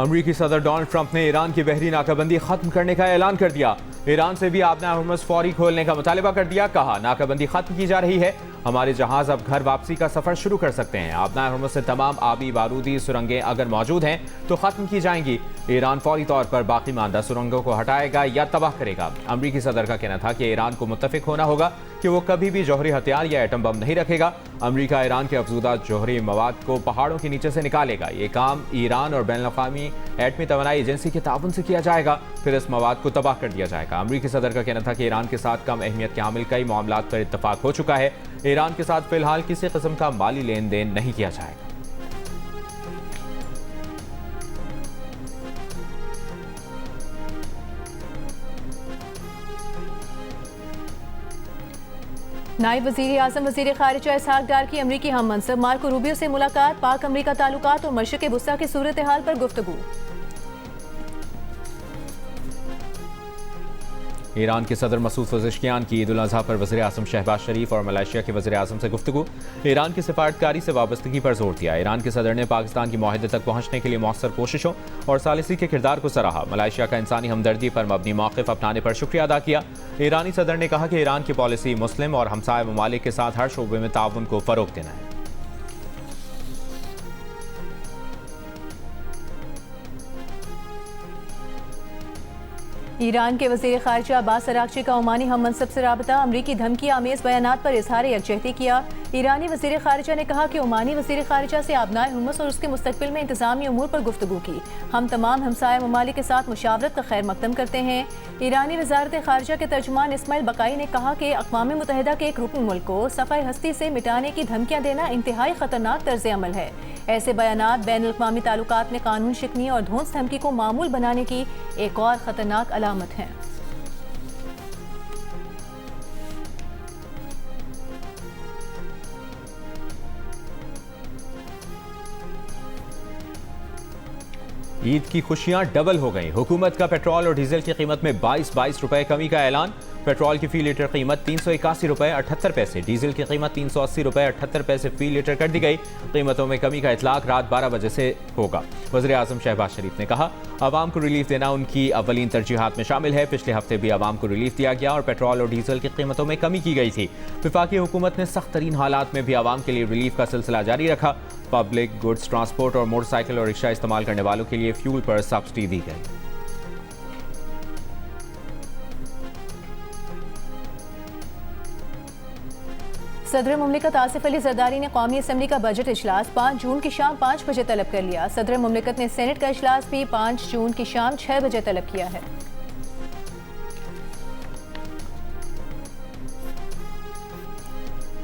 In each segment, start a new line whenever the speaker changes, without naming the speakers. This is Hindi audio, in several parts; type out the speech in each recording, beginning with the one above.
अमरीकी सदर डोनाल्ड ट्रंप ने ईरान की बहरी नाकाबंदी खत्म करने का ऐलान कर दिया। ईरान से भी आबना हुर्मुज़ फौरी खोलने का मुतालिबा कर दिया। कहा, नाकाबंदी खत्म की जा रही है, हमारे जहाज अब घर वापसी का सफर शुरू कर सकते हैं। आबना हुर्मुज़ से तमाम आबी बारूदी सुरंगें अगर मौजूद हैं तो खत्म की जाएंगी। ईरान फौरी तौर पर बाकी मानदा सुरंगों को हटाएगा या तबाह करेगा। अमरीकी सदर का कहना था कि ईरान को मुत्तफिक होना होगा कि वो कभी भी जौहरी हथियार या एटम बम नहीं रखेगा। अमरीका ईरान के अफजूदा जौहरी मवाद को पहाड़ों के नीचे से निकालेगा। ये काम ईरान और बैनुल-अक़वामी एटमी तवानाई एजेंसी के ताउन से किया जाएगा, फिर इस मवाद को तबाह कर दिया जाएगा। अमरीकी सदर का कहना था कि ईरान के साथ कम अहमियत के हामिल कई मामलात पर इत्तफाक हो चुका है। ईरान के साथ फिलहाल किसी किस्म का माली लेन देन नहीं किया जाएगा।
नायब वज़ीर आज़म वज़ीर ख़ारिजा इसहाक़ डार की अमरीकी हम मनसब मार्को रूबियो से मुलाकात, पाक अमरीका ताल्लुकात और मशरिक़ वुस्ता की सूरत हाल पर गुफ्तगू।
ईरान के सदर मसूद पज़ेश्कियान की ईद उल अज़हा पर वज़ीर आज़म शहबाज शरीफ और मलेशिया के वज़ीर आज़म से गुफ्तगू। ईरान की सिफारतकारी से वाबस्तगी पर जोर दिया। ईरान के सदर ने पाकिस्तान की मुआहदे तक पहुँचने के लिए मौसर कोशिशों और सालिसी के किरदार को सराहा। मलेशिया का इंसानी हमदर्दी पर मबनी मौक़िफ़ अपनाने पर शुक्रिया अदा किया। ईरानी सदर ने कहा कि ईरान की पॉलिसी मुस्लिम और हमसाय ममालिक के साथ हर शोबे में ताउन को फ़रोग़ देना है।
ईरान के वज़ीर ख़ारिजा अब्बास अराग़ची का ओमानी हम मनसब से राबता, अमरीकी धमकी आमेज़ बयानात पर इज़हार यकजहती किया। ईरानी वज़ीर ख़ारिजा ने कहा कि ओमानी वज़ीर ख़ारिजा से आबनाए हुर्मुज़ और उसके मुस्तक़बिल में इंतज़ामी अमूर पर गुफ्तगू की। हम तमाम हमसाया ममालिक के साथ मुशावरत का खैर मकदम करते हैं। ईरानी वज़ारत ख़ारिजा के तर्जुमान इस्माइल बकाई ने कहा कि अक़वाम मुत्तहिदा के एक रुकन मुल्क को सफ़ाए हस्ती से मिटाने की धमकियाँ देना इंतहाई ख़तरनाक तर्ज़ अमल है। ऐसे बयानात बैनुल-अक़वामी ताल्लुकात में कानून शिकनी और धौंस धमकी को मामूल बनाने की एक और ख़तरनाक अलामत है।
ईद की खुशियां डबल हो गई। हुकूमत का पेट्रोल और डीजल की कीमत में 22 रुपए कमी का ऐलान। पेट्रोल की फी लीटर कीमत 381 रुपए 78 पैसे, डीजल की कीमत 380 रुपए 78 पैसे फी लीटर कर दी गई। कीमतों में कमी का इतलाक रात 12 बजे से होगा। वज़ीर आज़म शहबाज शरीफ ने कहा, आवाम को रिलीफ देना उनकी अव्वलीन तरजीहात में शामिल है। पिछले हफ्ते भी आवाम को रिलीफ दिया गया और पेट्रोल और डीजल की कीमतों में कमी की गई थी। वफाकी हुकूमत ने सख्त तरीन हालात में भी आवाम के लिए रिलीफ का सिलसिला जारी रखा। पब्लिक गुड्स ट्रांसपोर्ट और मोटरसाइकिल और रिक्शा इस्तेमाल करने वालों के लिए फ्यूल पर सब्सिडी दी गई।
सदर मुमलिकत आसिफ अली जरदारी ने कौमी असम्बली का बजट इजलास 5 जून की शाम 5 बजे तलब कर लिया। सदर मुमलिकत ने सेनेट का इजलास भी 5 जून की शाम 6 बजे तलब किया है।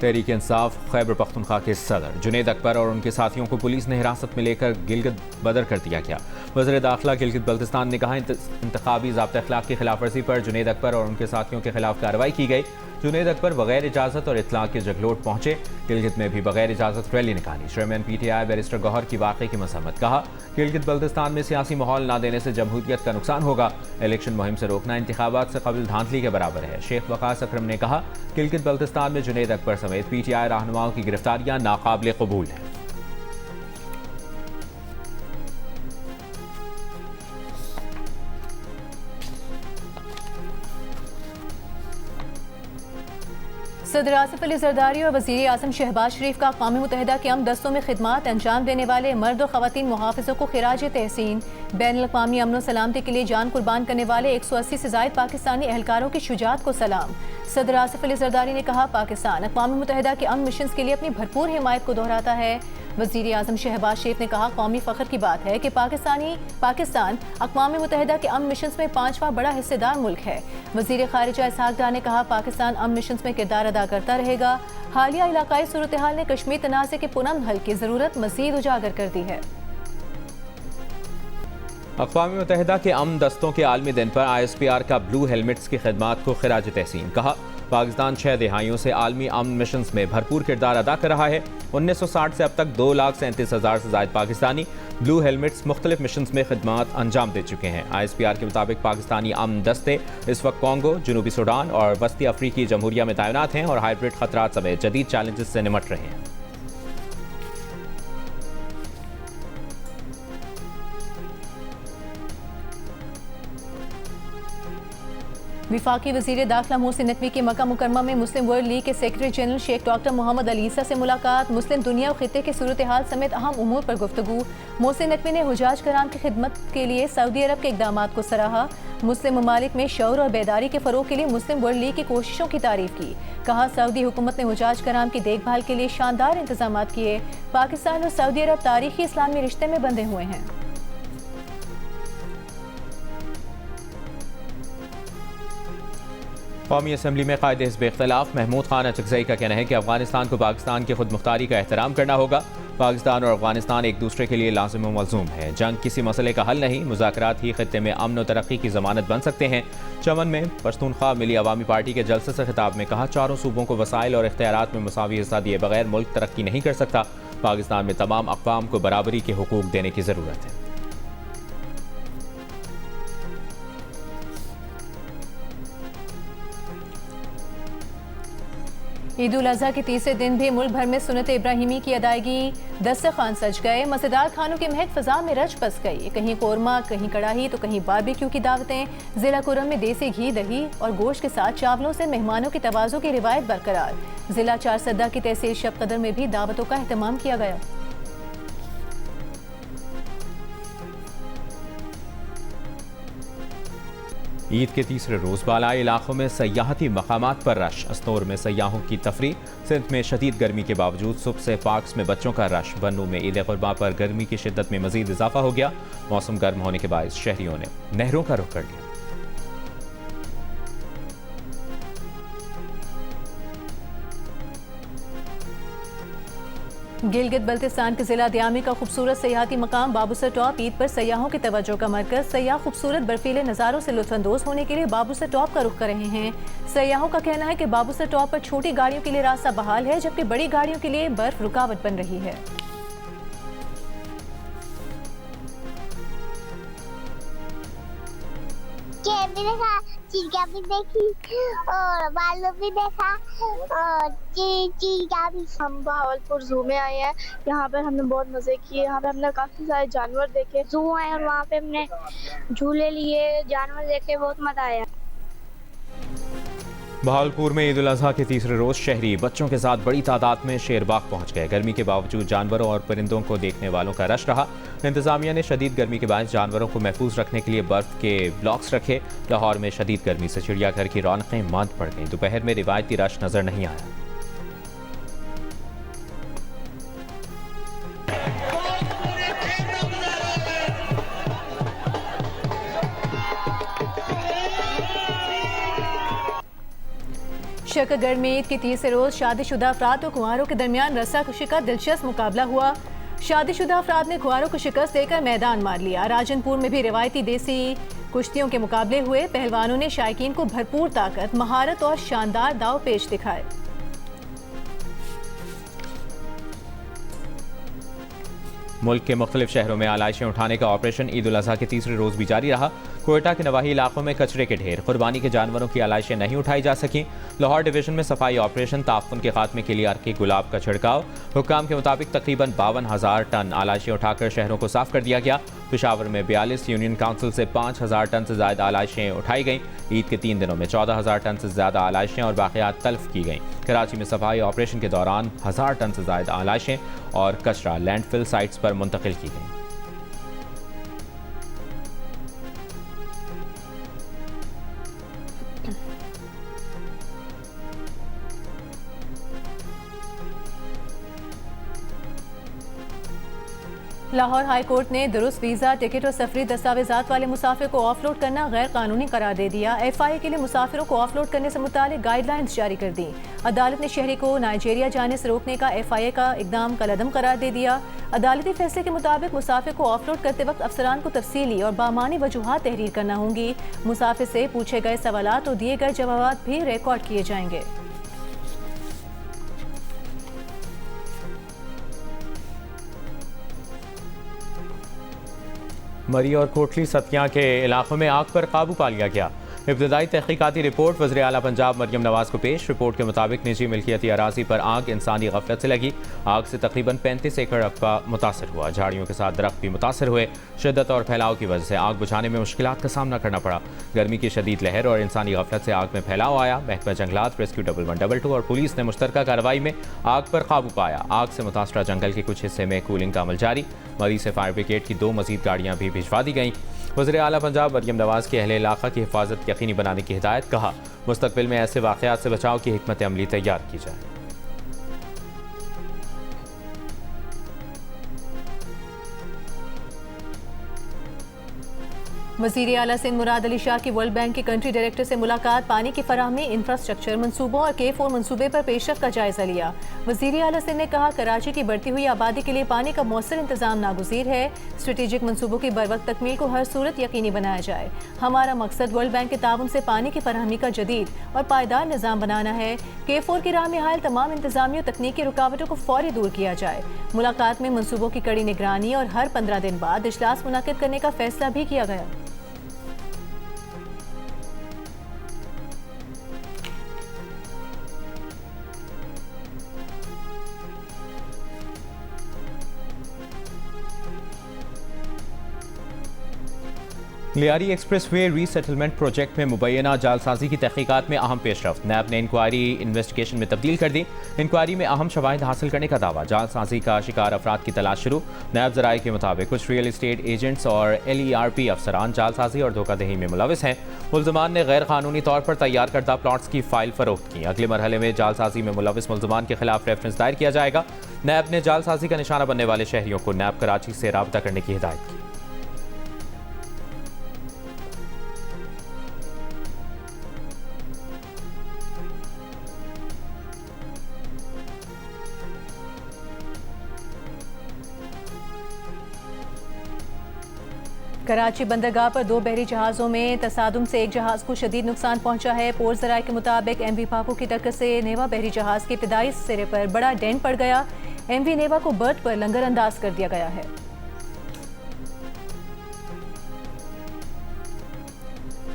तहरीक इंसाफ खैबर पख्तूनख्वा के सदर जुनैद अकबर और उनके साथियों को पुलिस ने हिरासत में लेकर गिलगित बदर कर दिया गया। वज़ीर दाखिला गिलगित बल्तिस्तान ने कहा, इंतखाबी ज़ाब्ता अखलाक की खिलाफवर्जी पर जुनैद अकबर और उनके साथियों के खिलाफ कार्रवाई की गई। जुनैद अकबर बगैर इजाज़त और इत्तला के जगलोट पहुंचे। गिलगित में भी बगैर इजाज़त रैली निकाली। चेयरमैन PTI बैरिस्टर गौहर की वाक़े की मसम्मत। कहा, गिलगित बल्तिस्तान में सियासी माहौल न देने से जमहूरियत का नुकसान होगा। इलेक्शन मुहिम से रोकना इंतखाबात से कबल धांधली के बराबर है। शेख वक़ास अकरम ने कहा, गिलगित बल्तिस्तान में जुनैद अकबर समेत PTI रहनुमाओं की गिरफ्तारियां नाकाबिल कबूल हैं।
सदर आसिफ अली जरदारी और वज़ीर आज़म शहबाज शरीफ का अक़वाम मुत्तहिदा के अमन दस्तों में खिदमात अंजाम देने वाले मर्द और ख़वातीन मुहाफ़िज़ों को खिराज तहसीन। बैनुल-अक़वामी अमन और सलामती के लिए जान कुर्बान करने वाले 180 से ज़ायद पाकिस्तानी एहलकारों की शुजाअत को सलाम। सदर आसिफ अली जरदारी ने कहा, पाकिस्तान अक़वाम मुत्तहिदा के अमन मिशन के लिए अपनी भरपूर हिमायत को दोहराता है। वज़ीर आज़म शहबाज शरीफ ने कहा, कौमी फ़ख्र की बात है कि पाकिस्तान अक़वाम मुत्तहिदा के अमन मिशन में 5वां बड़ा हिस्सेदार मुल्क है। वज़ीर ख़ारिजा इसहाक़ डार ने कहा, पाकिस्तान अमन मिशन में किरदार अदा करता रहेगा। हालिया इलाकाई सूरत हाल ने कश्मीर तनाज़े के पुनः हल की ज़रूरत मज़ीद उजागर कर दी है।
अक़वाम मुत्तहिदा के अमन दस्तों के आलमी दिन पर ISPR का ब्लू हेलमेट्स की खिदमात को खिराज तहसीन। कहा, पाकिस्तान 6 दिहाइयों से आलमी अमन मिशन में भरपूर किरदार अदा कर रहा है। 1960 से अब तक 2,37,000 से ज़ायद पाकिस्तानी ब्लू हेलमेट्स मुख्तलिफ मिशन में खिदमात अंजाम दे चुके हैं। ISPR के मुताबिक पाकिस्तानी अमन दस्ते इस वक्त कॉन्गो, जनूबी सूडान और वस्ती अफ्रीकी जमहूरिया में तैनात हैं और हाइब्रिड खतरात समेत जदीद चैलेंजेस से निमट रहे हैं।
वफाकी वज़ीर दाखिला मोहसिन नकवी की मक्का मुकरमा में मुस्लिम वर्ल्ड लीग के secretary general Sheikh doctor Mohammad Ali Issa से मुलाकात, मुस्लिम दुनिया और खित्ते की सूरत हाल समेत अहम उमूर पर गुफ्तगू। मोहसिन नकवी ने हुजाज कराम की खिदमत के लिए सऊदी अरब के इक़दाम को सराहा। मुस्लिम ममालिक में शऊर और बेदारी के फ़रोग़ के लिए मुस्लिम वर्ल्ड लीग की कोशिशों की तारीफ की। कहा, सऊदी हुकूमत ने हुजाज कराम की देखभाल के लिए शानदार इंतजाम किए। पाकिस्तान और सऊदी अरब तारीखी इस्लामी रिश्ते में बंधे हुए हैं।
कौमी असम्बली में कायदे हिज़्ब इख्तिलाफ महमूद खान अचकज़ई का कहना है कि अफगानिस्तान को पाकिस्तान की खुद मुख्तारी का एहतराम करना होगा। पाकिस्तान और अफगानिस्तान एक दूसरे के लिए लाज़िम व मलज़ूम है। जंग किसी मसले का हल नहीं, मुज़ाकरात ही खित्ते में अमन व तरक्की की ज़मानत बन सकते हैं। चमन में पश्तूनख्वा मिली अवामी पार्टी के जलसे से खिताब में कहा, चारों सूबों को वसाइल और इख्तियारात में मुसावी हिस्सा दिए बगैर मुल्क तरक्की नहीं कर सकता। पाकिस्तान में तमाम अक़वाम को बराबरी के हुकूक देने की ज़रूरत है।
ईद उल अज़हा के तीसरे दिन भी मुल्क भर में सुन्नत इब्राहिमी की अदायगी, दस्तरखान सज गए। मज़ेदार खानों की महक फ़ज़ा में रच बस गई। कहीं कोरमा, कहीं कड़ाही तो कहीं बारबेक्यू की दावतें। ज़िला कुरम में देसी घी, दही और गोश्त के साथ चावलों से मेहमानों की तवाज़ु की रिवायत बरकरार। ज़िला चारसद्दा की तहसील शबकदर में भी दावतों का अहतमाम किया गया।
ईद के तीसरे रोज़ बालाई इलाकों में सयाहती मकामात पर रश, अस्तोर में सयाहों की तफरी। सिंध में शदीद गर्मी के बावजूद सुबह से पार्क्स में बच्चों का रश। बन्नू में ईद कुर्बा पर गर्मी की शिद्दत में मजीद इजाफा हो गया। मौसम गर्म होने के बायस शहरियों ने नहरों का रुख कर लिया।
गिलगित बल्तिस्तान के जिला दियामी का खूबसूरत सयाहती मकाम बाबूसर टॉप ईद पर सयाहों की तवज्जो का मरकज। सयाह खूबसूरत बर्फीले नज़ारों से लुत्फानंदोज होने के लिए बाबूसर टॉप का रुख कर रहे हैं। सयाहों का कहना है कि बाबूसर टॉप पर छोटी गाड़ियों के लिए रास्ता बहाल है, जबकि बड़ी गाड़ियों के लिए बर्फ रुकावट बन रही है।
भी देखा, चिड़िया भी देखी और बालू भी देखा और चिड़िया भी।
हम बहावलपुर जू में आए हैं। यहाँ पर हमने बहुत मजे किए। यहाँ पे हमने काफी सारे जानवर देखे।
जू आए और वहाँ पे हमने झूले लिए, जानवर देखे, बहुत मजा आया।
बहावलपुर में ईद उल अज़हा के तीसरे रोज़ शहरी बच्चों के साथ बड़ी तादाद में शेरबाग पहुंच गए। गर्मी के बावजूद जानवरों और परिंदों को देखने वालों का रश रहा। इंतजामिया ने शदीद गर्मी के बायस जानवरों को महफूज रखने के लिए बर्फ के ब्लॉक्स रखे। लाहौर में शदीद गर्मी से चिड़ियाघर की रौनकें मांद पड़ गईं। दोपहर में रिवायती रश नजर नहीं आया।
शकरगढ़ में ईद के तीसरे रोज शादीशुदा अफराद और कुंवारों के दरमियान रस्साकशी का दिलचस्प मुकाबला हुआ। शादीशुदा अफराद ने कुंवारों को शिकस्त देकर मैदान मार लिया। राजनपुर में भी रिवायती देसी कुश्तियों के मुकाबले हुए। पहलवानों ने शायकीन को भरपूर ताकत, महारत और शानदार दाव पेश दिखाए।
मुल्क के मुख्तलिफ शहरों में आलाइशें उठाने का ऑपरेशन ईद उल अज़हा के तीसरे रोज़ भी जारी रहा। कोयटा के नवाही इलाकों में कचरे के ढेर, कुर्बानी के जानवरों की आलाइशें नहीं उठाई जा सकीं। लाहौर डिवीजन में सफाई ऑपरेशन, ताफ़ुन के खात्मे के लिए अर्की गुलाब का छिड़काव। हुक्काम के मुताबिक तकरीबन 52,000 टन आलाइशें उठाकर शहरों को साफ कर दिया गया। पेशावर में 42, यूनियन काउंसिल से 5,000 टन से ज़्यादा आलाइशें उठाई गईं। ईद के 3 दिनों में 14,000 टन से ज़्यादा आलाइशें और बाक़ियात तल्फ की गईं। कराची में सफाई ऑपरेशन के दौरान 1,000 टन से ज़्यादा आलाइशें और कचरा लैंडफिल साइट्स पर मुंतकिल की गई।
लाहौर हाई कोर्ट ने दुरुस्त वीज़ा, टिकट और सफरी दस्तावेजात वाले मुसाफिर को ऑफलोड करना गैर कानूनी करार दे दिया। FIA के लिए मुसाफिरों को ऑफलोड करने से मुतालिक गाइडलाइंस जारी कर दी। अदालत ने शहरी को नाइजीरिया जाने से रोकने का FIA का इकदाम कलअदम करार दे दिया। अदालती फैसले के मुताबिक मुसाफिर को ऑफलोड करते वक्त अफसरान को तफसीली और बामानी वजूहात तहरीर करना होंगी। मुसाफिर से पूछे गए सवालात और दिए गए जवाब भी रिकॉर्ड किए जाएंगे।
मरी और कोटली सतिया के इलाकों में आग पर काबू पा लिया गया। इब्तदाई तहकीकाती रिपोर्ट वज़ीर आला पंजाब मरियम नवाज को पेश। रिपोर्ट के मुताबिक निजी मिल्कियती अराजी पर आग इंसानी गफलत से लगी। आग से तकरीबन 35 एकड़ रकबा मुतासर हुआ। झाड़ियों के साथ दरख्त भी मुतासर हुए। शिद्दत और फैलाव की वजह से आग बुझाने में मुश्किलात का सामना करना पड़ा। गर्मी की शदीद लहर और इंसानी गफलत से आग में फैलाव आया। महकमा जंगलात, रेस्क्यू 1112 और पुलिस ने मुश्तरका कार्रवाई में आग पर काबू पाया। आग से मुतासरा जंगल के कुछ हिस्से में कूलिंग का अमल जारी। मरी से फायर ब्रिगेड की 2 मजीद गाड़ियाँ भी भिजवा दी गईं। वज़ीर आला पंजाब मरियम नवाज की अहले इलाका की हिफाजत यकीनी बनाने की हिदायत। कहा, मुस्तकबिल में ऐसे वाक़यात से बचाव की हिकमत अमली तैयार की जाए।
वज़ीर आला सिंध मुराद अली शाह की वर्ल्ड बैंक के कंट्री डायरेक्टर से मुलाकात। पानी की फराहमी, इंफ्रास्ट्रक्चर मनसूबों और K4 मनसूबे पर पेशरफ्त का जायजा लिया। वज़ीर आला सिंध ने कहा, कराची की बढ़ती हुई आबादी के लिए पानी का मौसर इंतजाम नागुज़ीर है। स्ट्रेटेजिक मनसूबों की बरवक्त तकमील को हर सूरत यकीनी बनाया जाए। हमारा मकसद वर्ल्ड बैंक के ताउन से पानी की फराहमी का जदीद और पायदार निज़ाम बनाना है। K4 की राह में हायल तमाम इंतजामी और तकनीकी रुकावटों को फौरी दूर किया जाए। मुलाकात में मनसूबों की कड़ी निगरानी और हर 15 दिन बाद इजलास मुनक्किद करने का फैसला भी किया गया।
लियारी एक्सप्रेसवे रीसेटलमेंट प्रोजेक्ट में मुबैना जालसाजी की तहकीकात में अहम पेशरफ्त। नैब ने इंक्वायरी इन्वेस्टिगेशन में तब्दील कर दी। इंक्वायरी में अहम शवाहिद हासिल करने का दावा। जालसाजी का शिकार अफराद की तलाश शुरू। नैब ज़राए के मुताबिक कुछ रियल इस्टेट एजेंट्स और LERP अफसरान जालसाजी और धोखाधही में मुलविस हैं। मुल्ज़मान ने गैर कानूनी तौर पर तैयार करदा प्लॉट्स की फाइल फरोख्त की। अगले मरहले में जालसाजी में मुलविस मुल्ज़मान के खिलाफ रेफरेंस दायर किया जाएगा। नैब ने जालसाजी का निशाना बनने वाले शहरियों को नैब कराची से राब्ता करने की हिदायत की।
कराची बंदरगाह पर 2 बहरी जहाज़ों में तसादुम से एक जहाज़ को शदीद नुकसान पहुंचा है। पोर्ट ज़राए के मुताबिक MV पापू की टक्कर से नेवा बहरी जहाज़ के इब्तदाई सिरे पर बड़ा डेंट पड़ गया। MV नेवा को बर्थ पर लंगर अंदाज कर दिया गया है।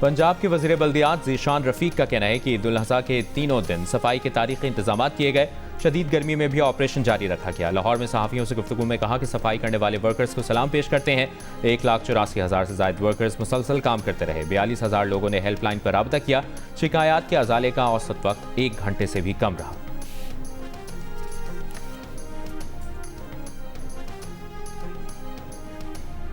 पंजाब के वज़ीर बल्दियात ज़ीशान रफ़ीक का कहना है कि ईद उल अज़हा के तीनों दिन सफाई के तारीख़ी इंतजाम किए गए। शदीद गर्मी में भी ऑपरेशन जारी रखा गया। लाहौर में सहाफ़ियों से गुफ्तगू में कहा कि सफाई करने वाले वर्कर्स को सलाम पेश करते हैं। 1,84,000 से ज़ायद वर्कर्स मुसलसल काम करते रहे। 42,000 लोगों ने हेल्पलाइन पर राब्ता किया। शिकायत के अजाले का औसत वक्त 1 घंटे से भी कम रहा।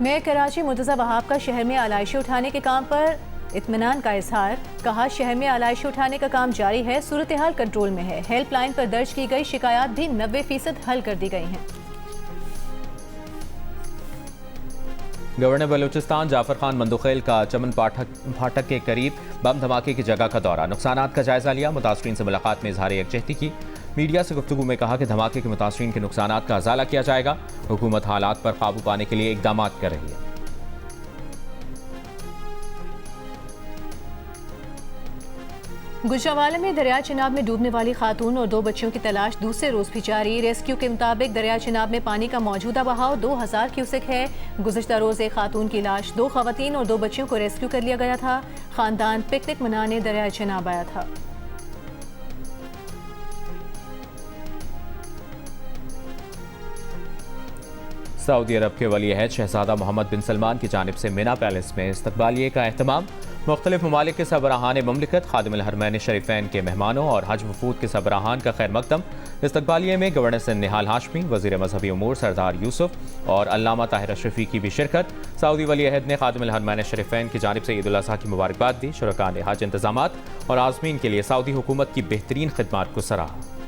मेयर कराची मुर्तज़ा वहाब का शहर में आलाइशें उठाने के काम पर इत्मीनान का इजहार। कहा, शहर में आलाइशें उठाने का काम जारी है। सूरत हाल कंट्रोल में है। हेल्पलाइन पर दर्ज की गई शिकायत भी 90% हल कर दी गई हैं।
गवर्नर बलूचिस्तान जाफर खान मंदुखेल का चमन फाटक के करीब बम धमाके की जगह का दौरा। नुकसानात का जायजा लिया। मुतासरीन से मुलाकात में इजहार यकजहती की। मीडिया से गुफ्तगू में कहा कि धमाके के मुतासरीन के नुकसानात का अजाला किया जाएगा। हुकूमत हालात पर काबू पाने के लिए इकदाम कर रही है।
गुजरांवाला में दरिया चिनाब में डूबने वाली खातून और 2 बच्चियों की तलाश दूसरे रोज भी जारी। रेस्क्यू के मुताबिक दरिया चिनाब में पानी का मौजूदा बहाव 2000 क्यूसेक है। गुज़िश्ता रोज एक खातून की लाश, 2 खवातीन और 2 बच्चियों को रेस्क्यू कर लिया गया था। खानदान पिकनिक मनाने दरिया चिनाब आया था।
सऊदी अरब के वली अहद शहजादा मोहम्मद बिन सलमान की जानिब से मिना पैलेस में इस्तकबालिये का एहतमाम। मुख्तलिफ ममालिक के सबराहान ममलिकत, खादिमुल हरमैन शरीफैन के मेहमानों और हज वफूद के सबराहान का खैर मकदम। इस्तकबालिये में गवर्नर सिंध निहाल हाशमी, वज़ीर मजहबी उमूर सरदार यूसुफ और अल्लामा ताहिर अशरफी की भी शिरकत। सऊदी वली अहद ने खादिमुल हरमैन शरीफैन की जानिब से ईद उल अज़हा की मुबारकबाद दी। शुरका ने हज इंतजामात और आज़मीन के लिए सऊदी हुकूमत की बेहतरीन खिदमात को सराहा।